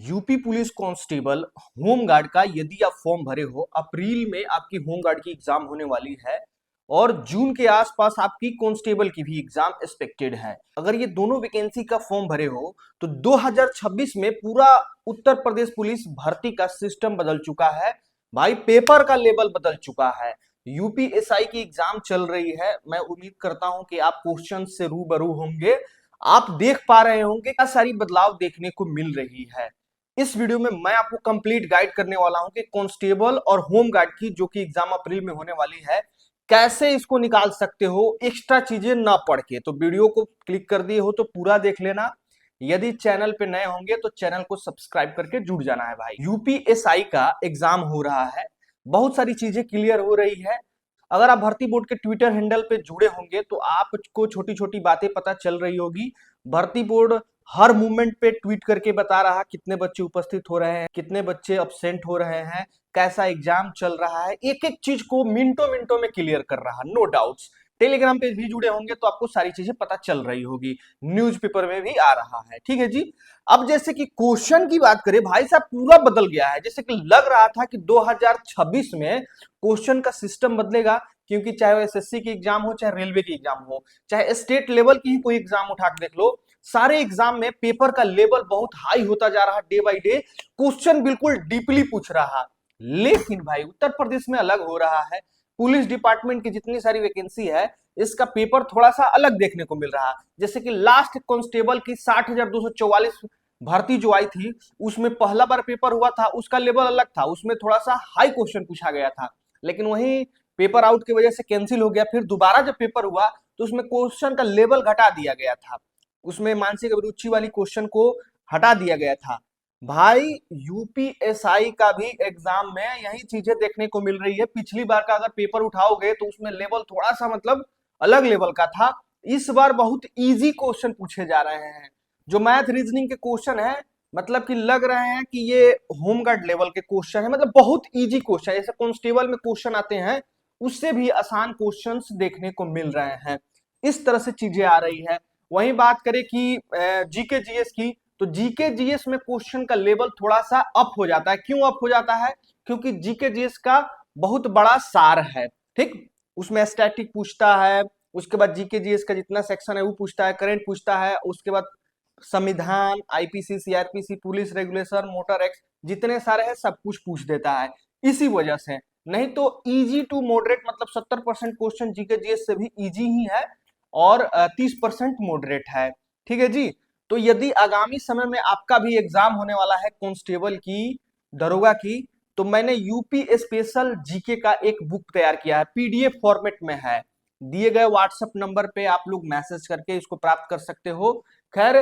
UP police constable home guard का यदि आप फॉर्म भरे हो, अप्रैल में आपकी होमगार्ड की एग्जाम होने वाली है और जून के आसपास आपकी कांस्टेबल की भी एग्जाम एक्सपेक्टेड है। अगर ये दोनों वैकेंसी का फॉर्म भरे हो तो 2026 में पूरा उत्तर प्रदेश पुलिस भर्ती का सिस्टम बदल चुका है भाई। पेपर का लेवल बदल चुका है। यूपीएसआई की एग्जाम चल रही है। मैं उम्मीद करता हूं कि आप क्वेश्चन से रूबरू होंगे। आप देख पा रहे होंगे क्या सारी बदलाव देखने को मिल रही है। इस वीडियो में मैं आपको कंप्लीट गाइड करने वाला हूं कि कांस्टेबल और होमगार्ड की जो कि एग्जाम अप्रैल में होने वाली है, कैसे इसको निकाल सकते हो एक्स्ट्रा चीजें ना पढ़ के। तो वीडियो को क्लिक कर दिए हो तो पूरा देख लेना। यदि चैनल पे नए होंगे तो चैनल को सब्सक्राइब करके जुड़ जाना है भाई। यूपीएसआई का एग्जाम हो रहा है, बहुत सारी चीजें क्लियर हो रही है। अगर आप भर्ती बोर्ड के ट्विटर हैंडल पे जुड़े होंगे तो आपको छोटी छोटी बातें पता चल रही होगी। भर्ती बोर्ड हर मूवमेंट पे ट्वीट करके बता रहा कितने बच्चे उपस्थित हो रहे हैं, कितने बच्चे अब्सेंट हो रहे हैं, कैसा एग्जाम चल रहा है, एक एक चीज को मिनटों मिनटों में क्लियर कर रहा। No doubts. टेलीग्राम पे भी जुड़े होंगे तो आपको सारी चीजें पता चल रही होगी, न्यूज़पेपर में भी आ रहा है। ठीक है जी। अब जैसे कि क्वेश्चन की बात करें भाई साहब, पूरा बदल गया है। जैसे कि लग रहा था कि 2026 में क्वेश्चन का सिस्टम बदलेगा, क्योंकि चाहे वो एसएससी की एग्जाम हो, चाहे रेलवे की एग्जाम हो, चाहे स्टेट लेवल की ही कोई एग्जाम उठा के देख लो, सारे एग्जाम में पेपर का लेवल बहुत हाई होता जा रहा डे बाय डे। क्वेश्चन बिल्कुल डीपली पूछ रहा। लेकिन भाई उत्तर प्रदेश में अलग हो रहा है। पुलिस डिपार्टमेंट की जितनी सारी वैकेंसी है, इसका पेपर थोड़ा सा अलग देखने को मिल रहा। जैसे कि लास्ट कांस्टेबल की 60,244 भर्ती जो आई थी, उसमें पहला बार पेपर हुआ था, उसका लेवल अलग था, उसमें थोड़ा सा हाई क्वेश्चन पूछा गया था। लेकिन वहीं पेपर आउट की वजह से कैंसिल हो गया। फिर दोबारा जब पेपर हुआ तो उसमें क्वेश्चन का लेवल घटा दिया गया था, उसमें मानसिक अभिरुचि वाली क्वेश्चन को हटा दिया गया था। भाई यूपीएसआई का भी एग्जाम में यही चीजें देखने को मिल रही है। पिछली बार का अगर पेपर उठाओगे तो उसमें लेवल थोड़ा सा मतलब अलग लेवल का था। इस बार बहुत इजी क्वेश्चन पूछे जा रहे हैं। जो मैथ रीजनिंग के क्वेश्चन है, मतलब कि लग रहे हैं कि ये होमगार्ड लेवल के क्वेश्चन है, मतलब बहुत इजी क्वेश्चन। जैसे कांस्टेबल में क्वेश्चन आते हैं उससे भी आसान क्वेश्चंस देखने को मिल रहे हैं। इस तरह से चीजें आ रही है। वहीं बात करें कि जीके जीएस की, तो जीके जीएस में क्वेश्चन का लेवल थोड़ा सा अप हो जाता है। क्यों अप हो जाता है? क्योंकि जीके जीएस का बहुत बड़ा सार है। ठीक, उसमें स्टैटिक पूछता है, उसके बाद जीके जीएस का जितना सेक्शन है वो पूछता है, करंट पूछता है, उसके बाद संविधान, IPC, CrPC, police regulation, motor act, जितने सारे हैं सब कुछ पूछ देता है। इसी वजह से, नहीं तो इजी टू मॉडरेट, मतलब 70% क्वेश्चन जीके जीएस से भी इजी ही है और 30% मॉडरेट है। ठीक है जी। तो यदि आगामी समय में आपका भी एग्जाम होने वाला है कांस्टेबल की, दरोगा की, तो मैंने यूपी स्पेशल जीके का एक बुक तैयार किया है, पीडीएफ फॉर्मेट में है। दिए गए व्हाट्सएप नंबर पे आप लोग मैसेज करके इसको प्राप्त कर सकते हो। खैर,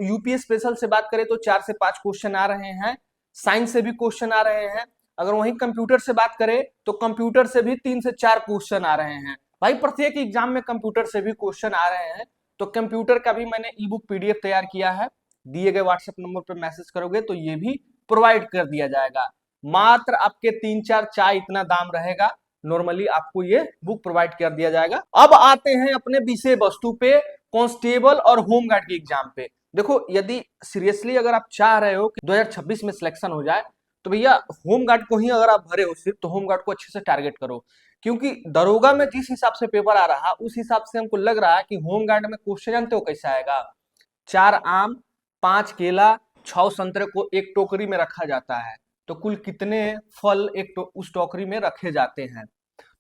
यूपी स्पेशल से बात करें तो 4 से 5 क्वेश्चन आ रहे हैं, साइंस से भी क्वेश्चन आ रहे हैं। अगर वहीं कंप्यूटर से बात करें तो कंप्यूटर से भी 3 से 4 क्वेश्चन आ रहे हैं भाई। प्रत्येक एग्जाम में कंप्यूटर से भी क्वेश्चन आ रहे हैं। तो कंप्यूटर का भी मैंने ई बुक पीडीएफ तैयार किया है। दिए गए व्हाट्सएप नंबर पर मैसेज करोगे तो ये भी प्रोवाइड कर दिया जाएगा। मात्र आपके 3-4 चाय इतना दाम रहेगा। नॉर्मली आपको ये बुक प्रोवाइड कर दिया जाएगा। अब आते हैं अपने विषय वस्तु पे, कांस्टेबल और होमगार्ड की एग्जाम पे। देखो, यदि सीरियसली अगर आप चाह रहे हो कि 2026 में सिलेक्शन हो जाए तो भैया होमगार्ड को ही अगर आप भरे हो सिर्फ, तो होमगार्ड को अच्छे से टारगेट करो। क्योंकि दरोगा में जिस हिसाब से पेपर आ रहा, उस हिसाब से हमको लग रहा है कि होमगार्ड में क्वेश्चन जानते हो कैसा आएगा? 4 आम, 5 केला, 6 संतरे को एक टोकरी में रखा जाता है, तो कुल कितने फल उस टोकरी में रखे जाते हैं?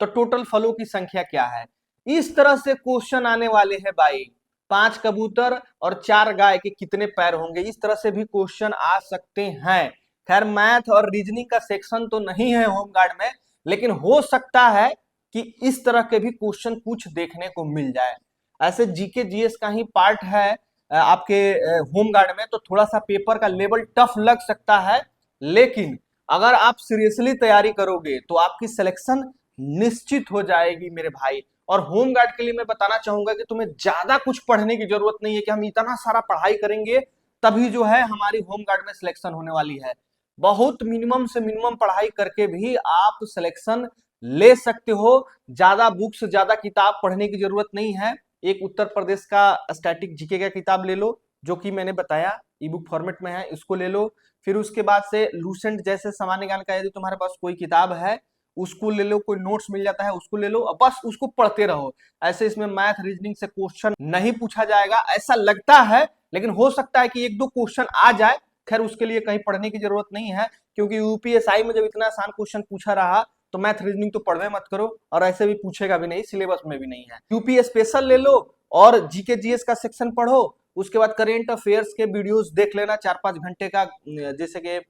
तो टोटल फलों की संख्या क्या है? इस तरह से क्वेश्चन आने वाले हैं भाई। 5 कबूतर और 4 गाय के कितने पैर होंगे? इस तरह से भी क्वेश्चन आ सकते हैं। खैर, मैथ और रीजनिंग का सेक्शन तो नहीं है होमगार्ड में, लेकिन हो सकता है कि इस तरह के भी क्वेश्चन कुछ देखने को मिल जाए। ऐसे जीके जीएस का ही पार्ट है आपके होमगार्ड में, तो थोड़ा सा पेपर का लेवल टफ लग सकता है। लेकिन अगर आप सीरियसली तैयारी करोगे तो आपकी सिलेक्शन निश्चित हो जाएगी मेरे भाई। और होमगार्ड के लिए मैं बताना चाहूंगा कि तुम्हें ज्यादा कुछ पढ़ने की जरूरत नहीं है कि हम इतना सारा पढ़ाई करेंगे तभी जो है हमारी होमगार्ड में सिलेक्शन होने वाली है। बहुत मिनिमम से मिनिमम पढ़ाई करके भी आप सिलेक्शन ले सकते हो। ज्यादा बुक्स, ज्यादा किताब पढ़ने की जरूरत नहीं है। एक उत्तर प्रदेश का स्टैटिक जीके का किताब ले लो, जो कि मैंने बताया, ई बुक फॉर्मेट में है, इसको ले लो। फिर उसके बाद से लूसेंट जैसे सामान्य ज्ञान का यदि तुम्हारे पास कोई किताब है उसको ले लो, कोई नोट्स मिल जाता है उसको ले लो, और बस उसको पढ़ते रहो। ऐसे इसमें मैथ रीजनिंग से क्वेश्चन नहीं पूछा जाएगा ऐसा लगता है, लेकिन हो सकता है कि एक दो क्वेश्चन आ जाए। खैर उसके लिए कहीं पढ़ने की जरूरत नहीं है, क्योंकि यूपीएसआई में जब इतना आसान क्वेश्चन पूछा रहा तो मैथ रीजनिंग तो पढ़वे मत करो, और ऐसे भी पूछेगा भी नहीं, सिलेबस में भी नहीं है। यूपी स्पेशल ले लो और जीके जीएस का सेक्शन पढ़ो। उसके बाद करेंट अफेयर्स के वीडियोस देख लेना 4-5 घंटे का, जैसे कि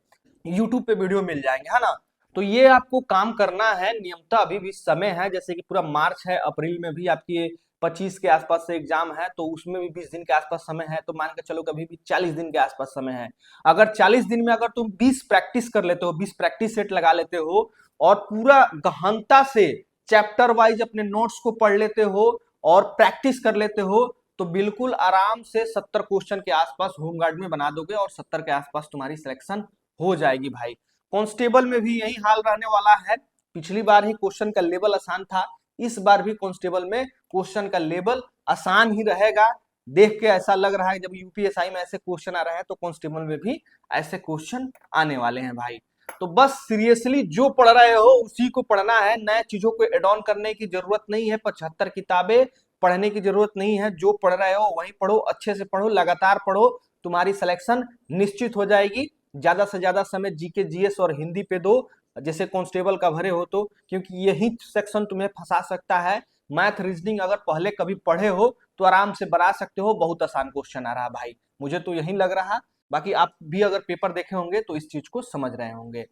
यूट्यूब पे वीडियो मिल जाएंगे, है ना। तो ये आपको काम करना है नियमतः, अभी भी समय है, जैसे कि पूरा मार्च है, अप्रैल में भी आपकी 25 के आसपास से एग्जाम है, तो उसमें भी 20 दिन के आसपास समय है, तो मान के चलो कभी भी 40 दिन के आसपास समय है। अगर 40 दिन में अगर तुम 20 प्रैक्टिस कर लेते हो, 20 प्रैक्टिस सेट लगा लेते हो और पूरा गहनता से चैप्टर वाइज अपने नोट्स को पढ़ लेते हो और प्रैक्टिस कर लेते हो, तो बिल्कुल आराम से 70 क्वेश्चन के आसपास होमगार्ड में बना दोगे और 70 के आसपास तुम्हारी सिलेक्शन हो जाएगी भाई। कांस्टेबल में भी यही हाल रहने वाला है। पिछली बार ही क्वेश्चन का लेवल आसान था, इस बार भी कांस्टेबल में क्वेश्चन का लेवल आसान ही रहेगा। देख के ऐसा लग रहा है जब यूपीएसआई में ऐसे क्वेश्चन आ रहे हैं तो कांस्टेबल में भी ऐसे क्वेश्चन आने वाले हैं भाई। तो बस सीरियसली जो पढ़ रहे हो उसी को पढ़ना है, नए चीजों को एड ऑन करने की जरूरत नहीं है, 75 किताबें पढ़ने की जरूरत नहीं है। जो पढ़ रहे हो वही पढ़ो, अच्छे से पढ़ो, लगातार पढ़ो, तुम्हारी सिलेक्शन निश्चित हो जाएगी। ज्यादा से ज्यादा समय जीके जीएस और हिंदी पे दो, जैसे कांस्टेबल का भरे हो तो, क्योंकि यही सेक्शन तुम्हें फंसा सकता है। मैथ रीजनिंग अगर पहले कभी पढ़े हो तो आराम से बना सकते हो, बहुत आसान क्वेश्चन आ रहा भाई, मुझे तो यही लग रहा। बाकी आप भी अगर पेपर देखे होंगे तो इस चीज को समझ रहे होंगे।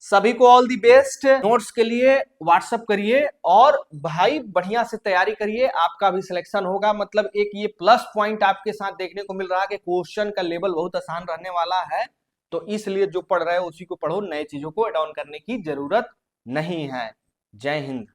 सभी को ऑल दी बेस्ट। नोट्स के लिए व्हाट्सअप करिए और भाई बढ़िया से तैयारी करिए, आपका भी सिलेक्शन होगा। मतलब एक ये प्लस पॉइंट आपके साथ देखने को मिल रहा है कि क्वेश्चन का लेवल बहुत आसान रहने वाला है, तो इसलिए जो पढ़ रहे हो उसी को पढ़ो, नए चीजों को एड ऑन करने की जरूरत नहीं है। जय हिंद।